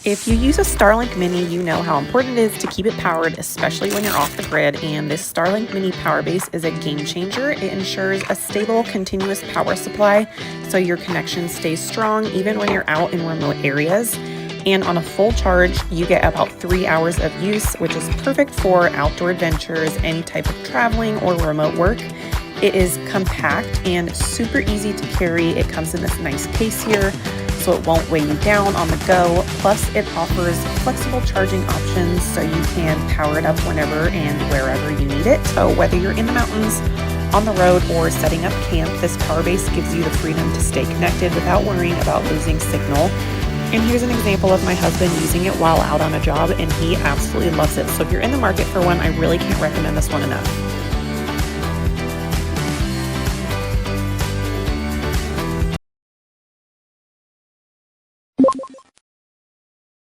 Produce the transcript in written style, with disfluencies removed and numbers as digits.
If you use a Starlink Mini, you know how important it is to keep it powered, especially when you're off the grid, and this Starlink Mini power base is a game changer. It ensures a stable, continuous power supply so your connection stays strong even when you're out in remote areas. And on a full charge, you get about 3 hours of use, which is perfect for outdoor adventures, any type of traveling or remote work. It is compact and super easy to carry. It comes in this nice case here, so it won't weigh you down on the go. Plus, it offers flexible charging options so you can power it up whenever and wherever you need it. So whether you're in the mountains, on the road, or setting up camp, this power base gives you the freedom to stay connected without worrying about losing signal. And here's an example of my husband using it while out on a job, and he absolutely loves it. So if you're in the market for one, I really can't recommend this one enough.